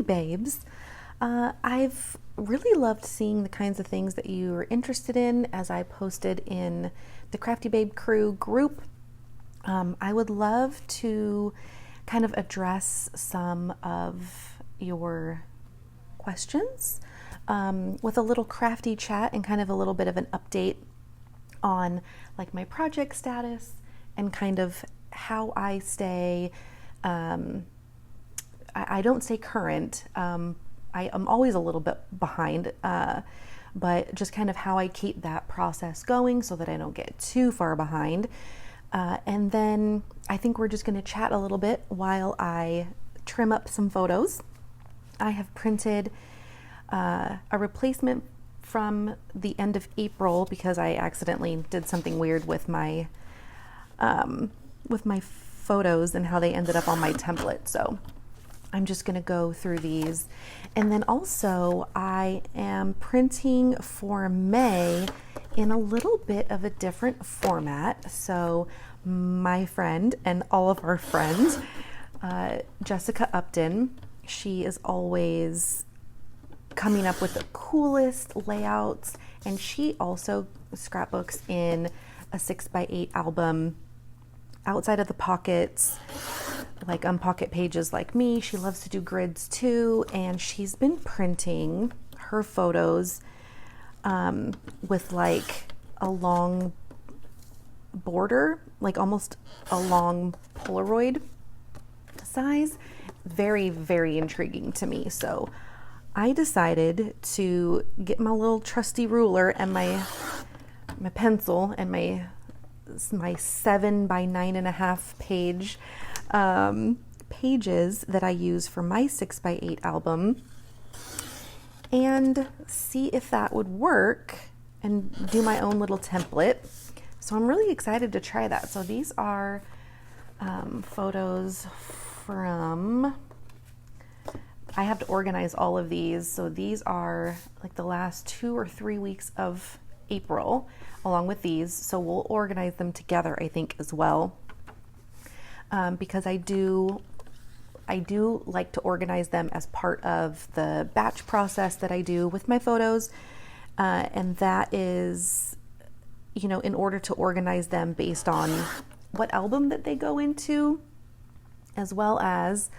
babes. I've really loved seeing the kinds of things that you are interested in as I posted in the Crafty Babe Crew group. I would love to kind of address some of your questions with a little crafty chat and kind of a little bit of an update on like my project status and kind of how I stay, I don't stay current. I am always a little bit behind, but just kind of how I keep that process going so that I don't get too far behind. And then I think we're just going to chat a little bit while I trim up some photos. I have printed a replacement from the end of April because I accidentally did something weird with my photos and how they ended up on my template. So I'm just going to go through these. And then also I am printing for May in a little bit of a different format. So my friend and all of our friends, Jessica Upton, she is always coming up with the coolest layouts, and she also scrapbooks in a 6x8 album outside of the pockets, like unpocket pages like me. She loves to do grids too, and she's been printing her photos with like a long border, like almost a long Polaroid size. Very, very intriguing to me. So I decided to get my little trusty ruler and my pencil and my 7 by 9.5 page pages that I use for my 6x8 album and see if that would work and do my own little template. So I'm really excited to try that. So these are photos from, I have to organize all of these. So these are like the last 2 or 3 weeks of April along with these. So we'll organize them together, I think, as well. Because I do like to organize them as part of the batch process that I do with my photos. And that is, you know, in order to organize them based on what album that they go into, as well as,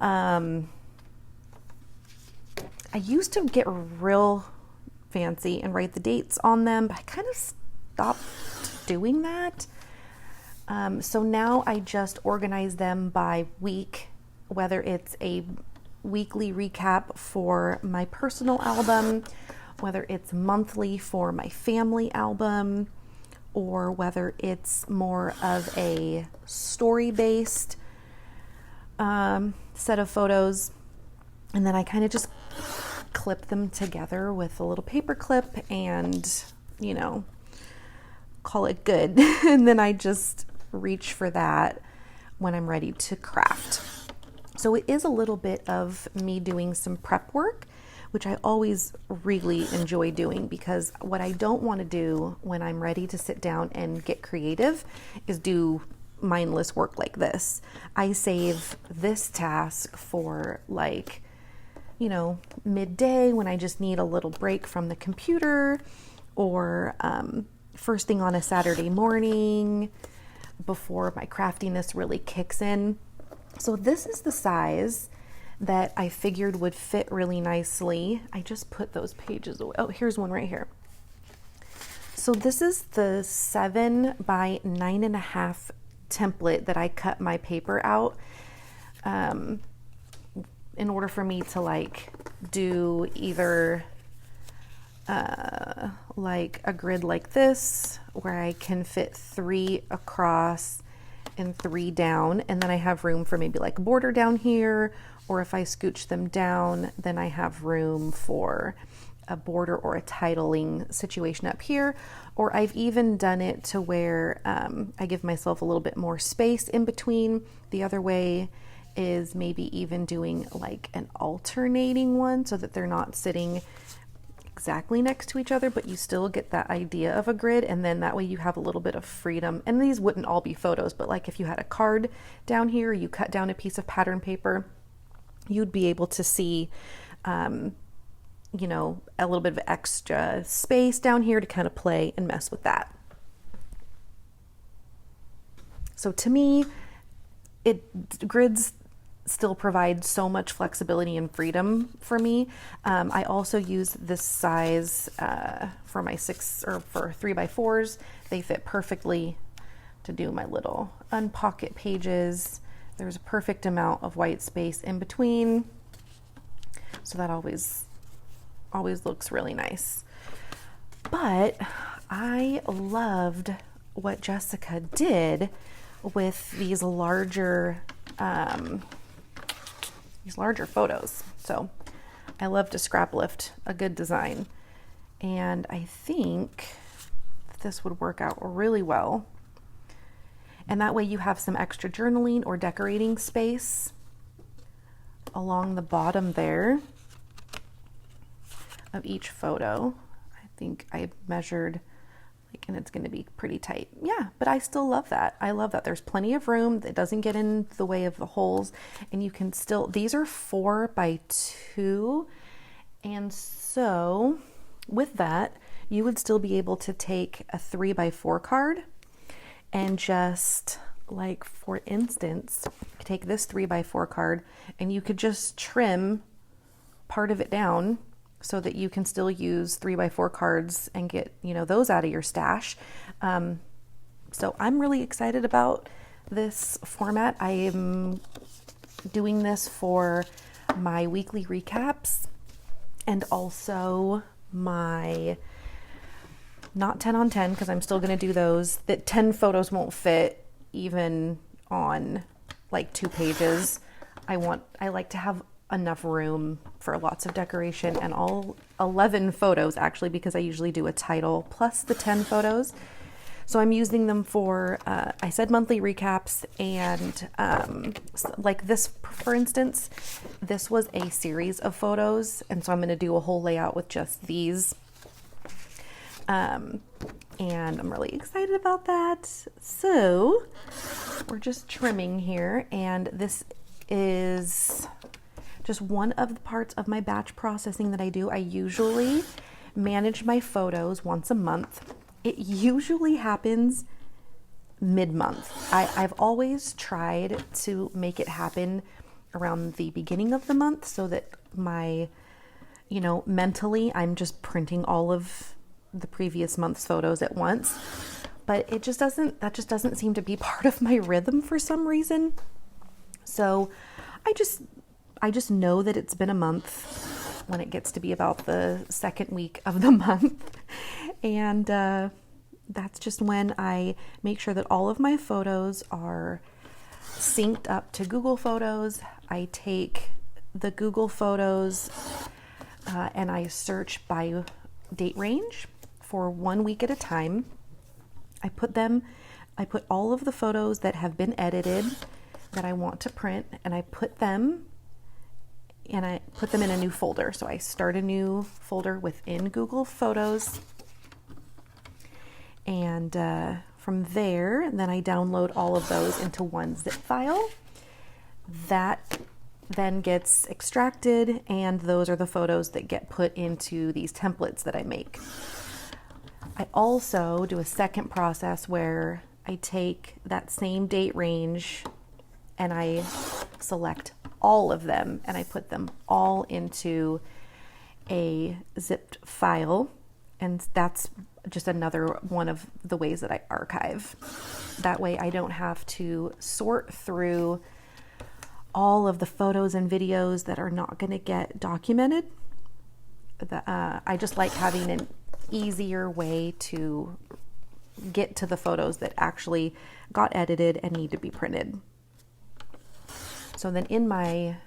I used to get real fancy and write the dates on them, but I kind of stopped doing that. So now I just organize them by week, whether it's a weekly recap for my personal album, whether it's monthly for my family album, or whether it's more of a story-based set of photos. And then I kind of just clip them together with a little paper clip and, you know, call it good. And then I just reach for that when I'm ready to craft. So it is a little bit of me doing some prep work, which I always really enjoy doing, because what I don't want to do when I'm ready to sit down and get creative is do mindless work like this. I save this task for, like, you know, midday when I just need a little break from the computer, or first thing on a Saturday morning before my craftiness really kicks in. So this is the size that I figured would fit really nicely. I just put those pages away. Oh, here's one right here. So this is the 7 by 9.5 template that I cut my paper out in order for me to like do either like a grid like this, where I can fit 3 across and 3 down, and then I have room for maybe like a border down here, or if I scooch them down, then I have room for a border or a titling situation up here. Or I've even done it to where I give myself a little bit more space in between. The other way is maybe even doing like an alternating one so that they're not sitting exactly next to each other, but you still get that idea of a grid, and then that way you have a little bit of freedom. And these wouldn't all be photos, but like if you had a card down here, you cut down a piece of pattern paper, you'd be able to see, you know, a little bit of extra space down here to kind of play and mess with that. So to me, grids still provide so much flexibility and freedom for me. I also use this size for my 3x4s. They fit perfectly to do my little unpocket pages. There's a perfect amount of white space in between, so that always looks really nice. But I loved what Jessica did with these larger photos. So I love to scrap lift a good design, and I think this would work out really well. And that way you have some extra journaling or decorating space along the bottom there of each photo. I think I measured, and it's going to be pretty tight. Yeah, but I still love that. I love that there's plenty of room that doesn't get in the way of the holes, and you can still, these are 4x2, and so with that you would still be able to take a 3x4 card and just, like, for instance, take this 3x4 card and you could just trim part of it down so that you can still use 3x4 cards and get, you know, those out of your stash. So I'm really excited about this format. I am doing this for my weekly recaps and also my not 10 on 10, because I'm still going to do those. That 10 photos won't fit even on like 2 pages. I like to have enough room for lots of decoration, and all 11 photos actually, because I usually do a title plus the 10 photos. So I'm using them for, I said monthly recaps, and like this, for instance, this was a series of photos, and so I'm going to do a whole layout with just these. And I'm really excited about that. So we're just trimming here, and this is just one of the parts of my batch processing that I do. I usually manage my photos once a month. It usually happens mid-month. I've always tried to make it happen around the beginning of the month so that mentally I'm just printing all of the previous month's photos at once. But that just doesn't seem to be part of my rhythm for some reason. So I just know that it's been a month when it gets to be about the second week of the month. And that's just when I make sure that all of my photos are synced up to Google Photos. I take the Google Photos and I search by date range for 1 week at a time. I put all of the photos that have been edited that I want to print, and I put them in a new folder. So I start a new folder within Google Photos, and from there, then I download all of those into one zip file. That then gets extracted, and those are the photos that get put into these templates that I make. I also do a second process where I take that same date range and I select all of them and I put them all into a zipped file, and that's just another one of the ways that I archive. That way I don't have to sort through all of the photos and videos that are not going to get documented. I just like having an easier way to get to the photos that actually got edited and need to be printed. So then in my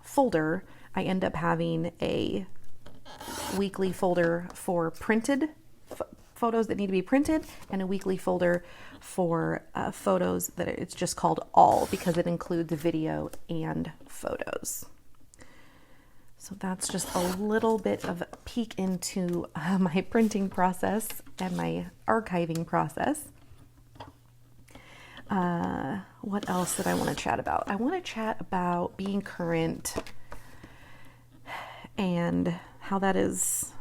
folder, I end up having a weekly folder for printed photos that need to be printed, and a weekly folder for photos that it's just called all, because it includes video and photos. So that's just a little bit of a peek into my printing process and my archiving process. What else did I want to chat about? I want to chat about being current and how that is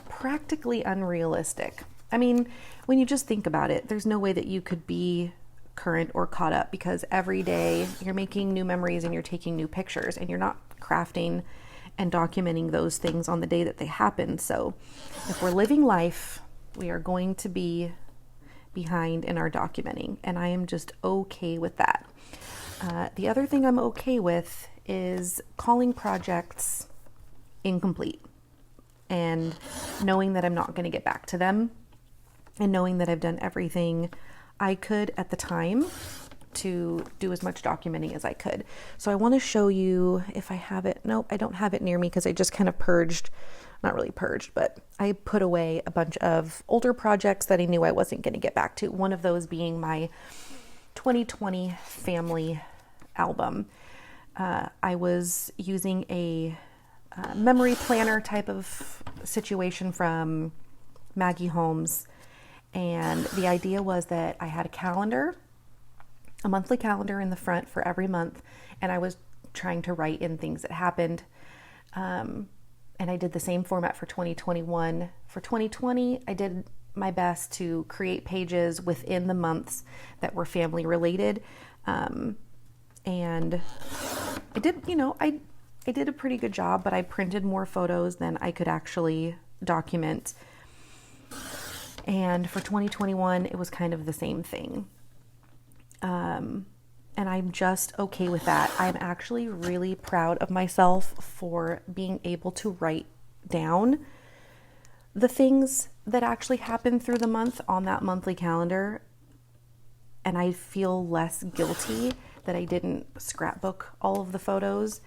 practically unrealistic. I mean, when you just think about it, there's no way that you could be current or caught up, because every day you're making new memories and you're taking new pictures, and you're not crafting and documenting those things on the day that they happen. So if we're living life, we are going to be behind in our documenting, and I am just okay with that. The other thing I'm okay with is calling projects incomplete and knowing that I'm not going to get back to them, and knowing that I've done everything I could at the time to do as much documenting as I could. So I want to show you if I have it. Nope, I don't have it near me because I just kind of purged, not really purged, but I put away a bunch of older projects that I knew I wasn't going to get back to. One of those being my 2020 family album. I was using a memory planner type of situation from Maggie Holmes. And the idea was that I had a calendar, a monthly calendar in the front for every month. And I was trying to write in things that happened. And I did the same format for 2021. For 2020, I did my best to create pages within the months that were family related. And I did, I did a pretty good job, but I printed more photos than I could actually document. And for 2021, it was kind of the same thing. And I'm just okay with that. I'm actually really proud of myself for being able to write down the things that actually happened through the month on that monthly calendar. And I feel less guilty that I didn't scrapbook all of the photos.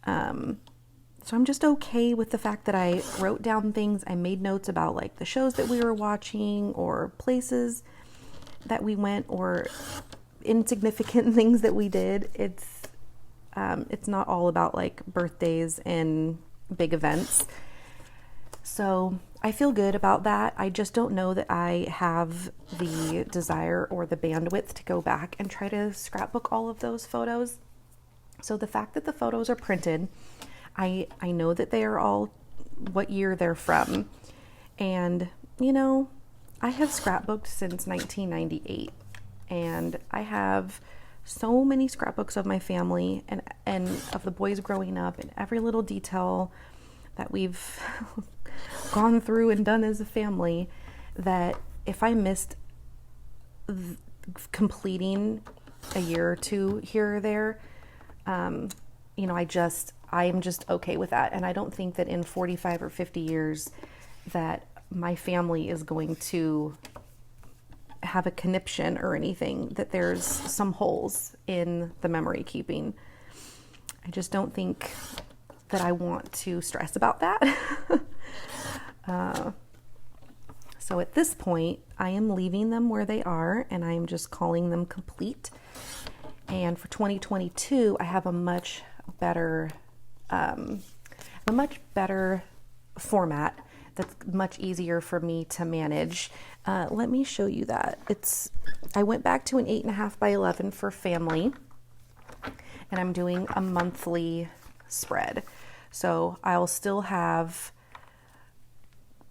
So I'm just okay with the fact that I wrote down things. I made notes about like the shows that we were watching or places that we went or insignificant things that we did. It's not all about like birthdays and big events. So I feel good about that. I just don't know that I have the desire or the bandwidth to go back and try to scrapbook all of those photos. So the fact that the photos are printed, I know that they are all what year they're from. And, I have scrapbooked since 1998. And I have so many scrapbooks of my family and of the boys growing up, and every little detail that we've gone through and done as a family, that if I missed completing a year or two here or there, I am just okay with that. And I don't think that in 45 or 50 years that my family is going to have a conniption or anything, that there's some holes in the memory keeping. I just don't think that I want to stress about that. So at this point, I am leaving them where they are, and I am just calling them complete. And for 2022, I have a much better format that's much easier for me to manage. Let me show you that. I went back to an 8.5 by 11 for family, and I'm doing a monthly spread. So I'll still have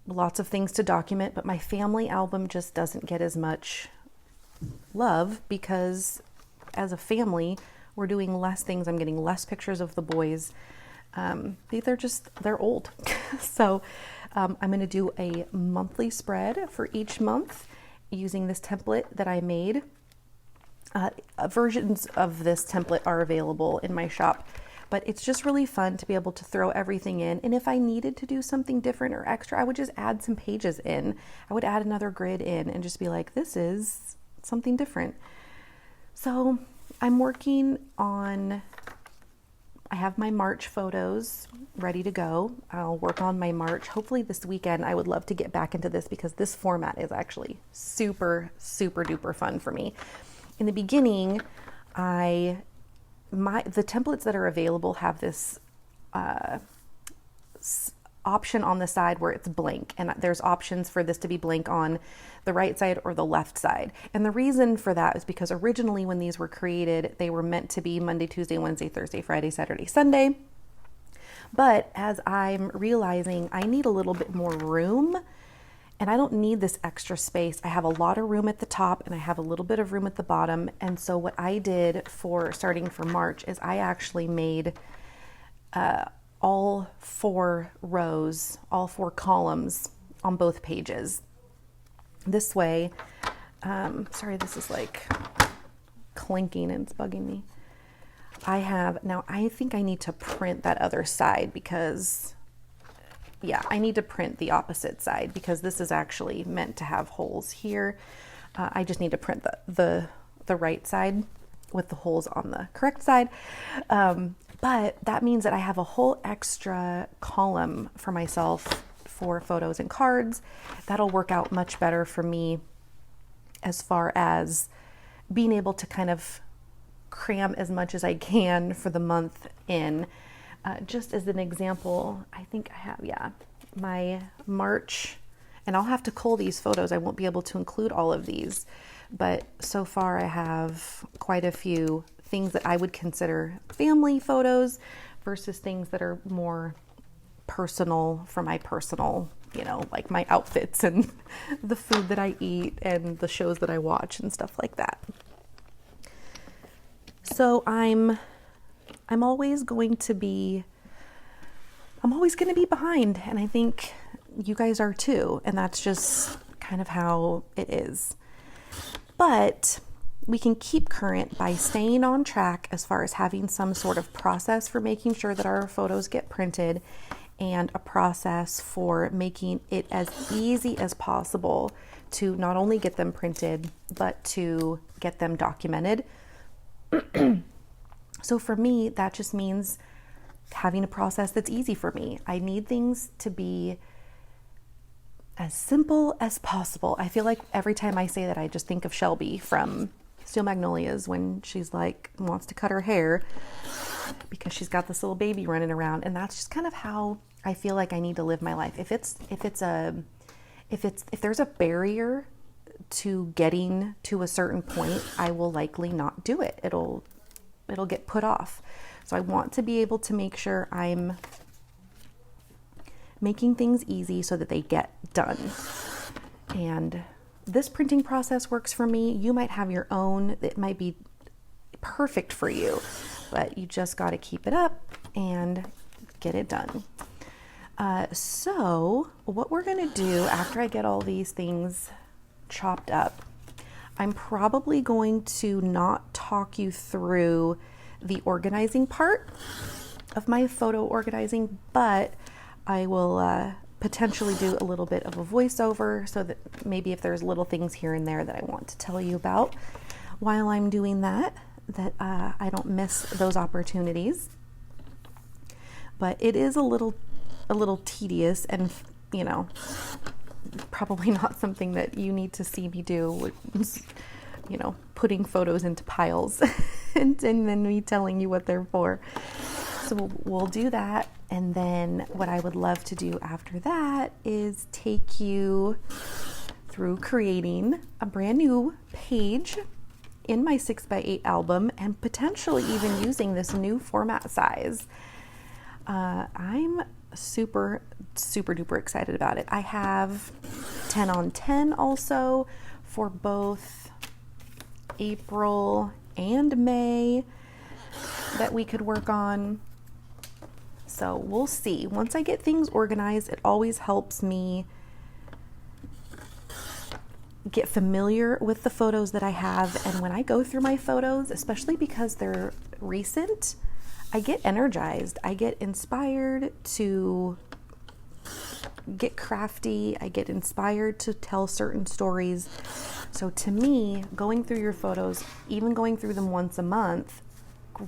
lots of things to document, but my family album just doesn't get as much love because as a family, we're doing less things. I'm getting less pictures of the boys. They're old. So I'm going to do a monthly spread for each month using this template that I made. Versions of this template are available in my shop, but it's just really fun to be able to throw everything in. And if I needed to do something different or extra, I would just add some pages in. I would add another grid in and just be like, this is something different. So I'm working on, I have my March photos ready to go. I'll work on my March. Hopefully this weekend. I would love to get back into this because this format is actually super, super duper fun for me. In the beginning, the templates that are available have this option on the side where it's blank, and there's options for this to be blank on the right side or the left side. And the reason for that is because originally when these were created, they were meant to be Monday, Tuesday, Wednesday, Thursday, Friday, Saturday, Sunday. But as I'm realizing I need a little bit more room, and I don't need this extra space. I have a lot of room at the top and I have a little bit of room at the bottom. And so what I did for starting for March is I actually made all 4 rows, all 4 columns on both pages. This way, sorry, this is like clinking and it's bugging me. Now I think I need to print that other side because, yeah, I need to print the opposite side because this is actually meant to have holes here. I just need to print the right side with the holes on the correct side. But that means that I have a whole extra column for myself for photos and cards. That'll work out much better for me as far as being able to kind of cram as much as I can for the month in. Just as an example, I think I have, yeah, my March, and I'll have to cull these photos. I won't be able to include all of these, but so far I have quite a few things that I would consider family photos versus things that are more personal for my personal, like my outfits and the food that I eat and the shows that I watch and stuff like that. So I'm always going to be behind, and I think you guys are too, and that's just kind of how it is. But we can keep current by staying on track as far as having some sort of process for making sure that our photos get printed and a process for making it as easy as possible to not only get them printed, but to get them documented. So for me, that just means having a process that's easy for me. I need things to be as simple as possible. I feel like every time I say that, I just think of Shelby from Steel Magnolias when she's like wants to cut her hair because she's got this little baby running around, and that's just kind of how I feel like I need to live my life. If there's a barrier to getting to a certain point, I will likely not do it. It'll get put off. So I want to be able to make sure I'm making things easy so that they get done. And this printing process works for me. You might have your own that might be perfect for you, but you just got to keep it up and get it done. So what we're going to do after I get all these things chopped up, I'm probably going to not talk you through the organizing part of my photo organizing, but I will potentially do a little bit of a voiceover so that maybe if there's little things here and there that I want to tell you about while I'm doing that I don't miss those opportunities. But it is a little tedious and, probably not something that you need to see me do, putting photos into piles and then me telling you what they're for. So we'll do that. And then what I would love to do after that is take you through creating a brand new page in my 6x8 album and potentially even using this new format size. I'm super duper excited about it. I have 10 on 10 also for both April and May that we could work on. So we'll see. Once I get things organized, it always helps me get familiar with the photos that I have. And when I go through my photos, especially because they're recent, I get energized. I get inspired to get crafty. I get inspired to tell certain stories. So to me, going through your photos, even going through them once a month,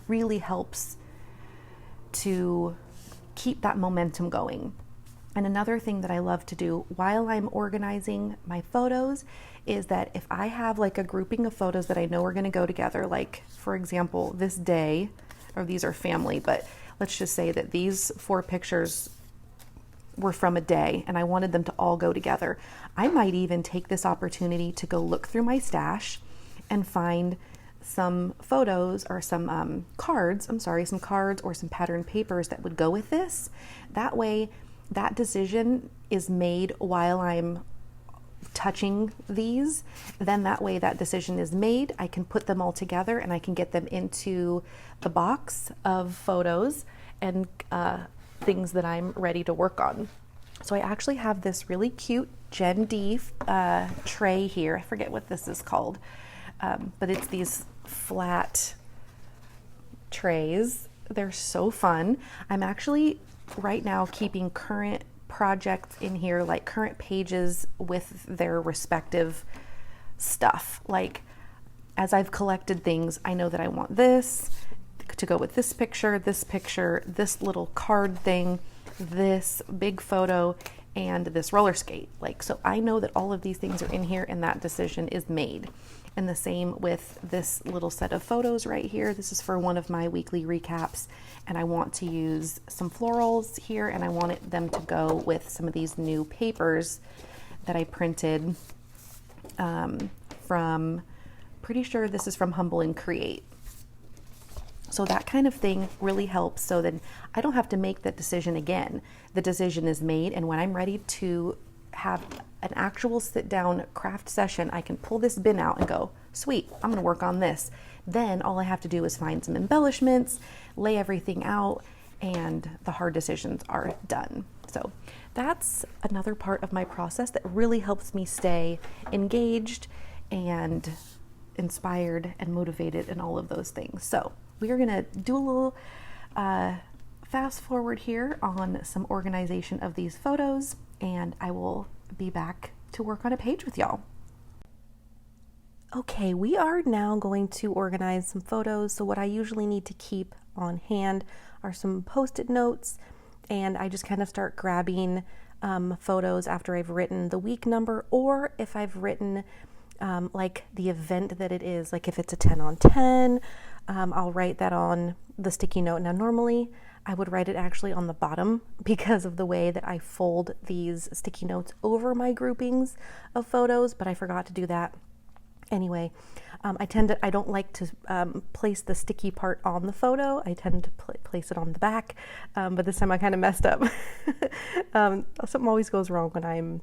really helps to keep that momentum going. And another thing that I love to do while I'm organizing my photos is that if I have like a grouping of photos that I know are going to go together, like for example, this day, or these are family, but let's just say that these 4 pictures were from a day and I wanted them to all go together. I might even take this opportunity to go look through my stash and find some photos or some cards, some cards or some pattern papers that would go with this. That way, that decision is made while I'm touching these. Then that way that decision is made. I can put them all together and I can get them into the box of photos and things that I'm ready to work on. So I actually have this really cute Gen D tray here. I forget what this is called, but it's these flat trays. They're so fun. I'm actually right now keeping current projects in here, like current pages with their respective stuff. Like as I've collected things, I know that I want this to go with this picture, this little card thing, this big photo, and this roller skate. Like, so I know that all of these things are in here and that decision is made. And the same with this little set of photos right here. This is for one of my weekly recaps, and I want to use some florals here, and I wanted them to go with some of these new papers that I printed from, pretty sure this is from Humble and Create. So that kind of thing really helps, so then I don't have to make that decision again. The decision is made, and when I'm ready to have an actual sit down craft session, I can pull this bin out and go, sweet, I'm gonna work on this. Then all I have to do is find some embellishments, lay everything out, and the hard decisions are done. So that's another part of my process that really helps me stay engaged and inspired and motivated and all of those things. So we are gonna do a little fast forward here on some organization of these photos, and I will be back to work on a page with y'all. Okay, we are now going to organize some photos. So what I usually need to keep on hand are some Post-it notes, and I just kind of start grabbing photos after I've written the week number, or if I've written like the event that it is, like if it's a 10 on 10, I'll write that on the sticky note. Now normally I would write it actually on the bottom because of the way that I fold these sticky notes over my groupings of photos, but I forgot to do that. Anyway, I don't like to place the sticky part on the photo. I tend to place it on the back, but this time I kind of messed up. Something always goes wrong when I'm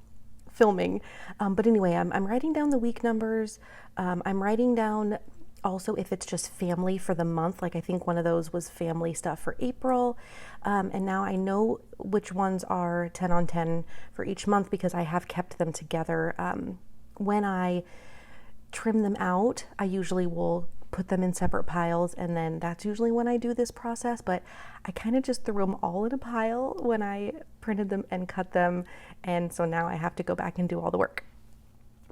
filming. But anyway, I'm writing down the week numbers. I'm writing down also if it's just family for the month. Like I think one of those was family stuff for April. And now I know which ones are 10 on 10 for each month because I have kept them together. When I trim them out, I usually will put them in separate piles, and then that's usually when I do this process, but I kind of just threw them all in a pile when I printed them and cut them, and so now I have to go back and do all the work.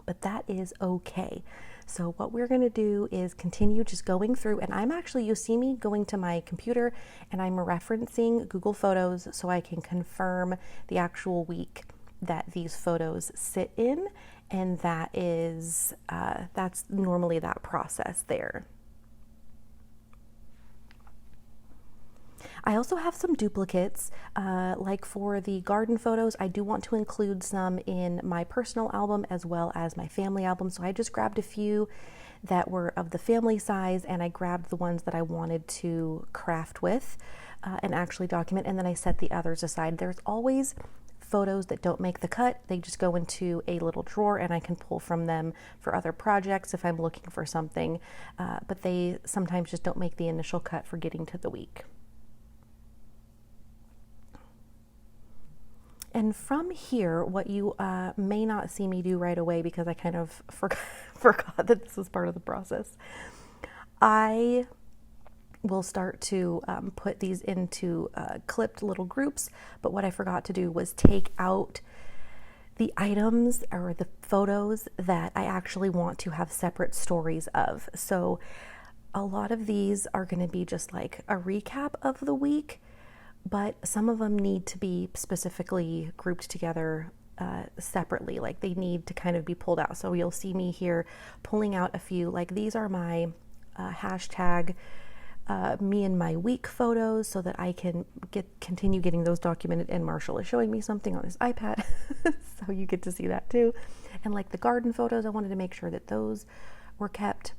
But that is okay. So what we're going to do is continue just going through, and you see me going to my computer and I'm referencing Google Photos so I can confirm the actual week that these photos sit in, and that's normally that process there. I also have some duplicates, like for the garden photos, I do want to include some in my personal album as well as my family album. So I just grabbed a few that were of the family size, and I grabbed the ones that I wanted to craft with and actually document, and then I set the others aside. There's always photos that don't make the cut. They just go into a little drawer and I can pull from them for other projects if I'm looking for something, but they sometimes just don't make the initial cut for getting to the week. And from here, what you may not see me do right away because I kind of forgot that this was part of the process, I will start to put these into clipped little groups, but what I forgot to do was take out the items or the photos that I actually want to have separate stories of. So a lot of these are going to be just like a recap of the week, but some of them need to be specifically grouped together separately, like they need to kind of be pulled out. So you'll see me here pulling out a few, like these are my hashtag me and my week photos so that I can continue getting those documented, and Marshall is showing me something on his iPad so you get to see that too. And like the garden photos, I wanted to make sure that those were kept.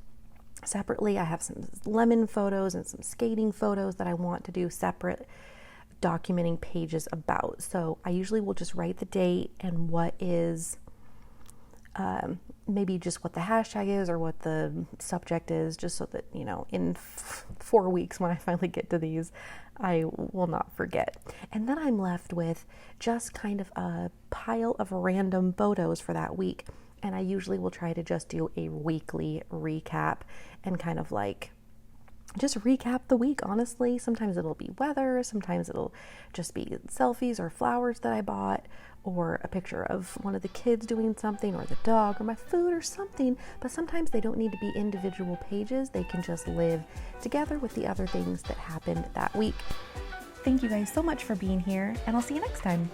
separately. I have some lemon photos and some skating photos that I want to do separate documenting pages about. So I usually will just write the date and what is maybe just what the hashtag is or what the subject is, just so that, you know, in 4 weeks when I finally get to these, I will not forget. And then I'm left with just kind of a pile of random photos for that week. And I usually will try to just do a weekly recap and kind of like just recap the week, honestly. Sometimes it'll be weather, sometimes it'll just be selfies or flowers that I bought, or a picture of one of the kids doing something, or the dog, or my food, or something. But sometimes they don't need to be individual pages. They can just live together with the other things that happened that week. Thank you guys so much for being here, and I'll see you next time.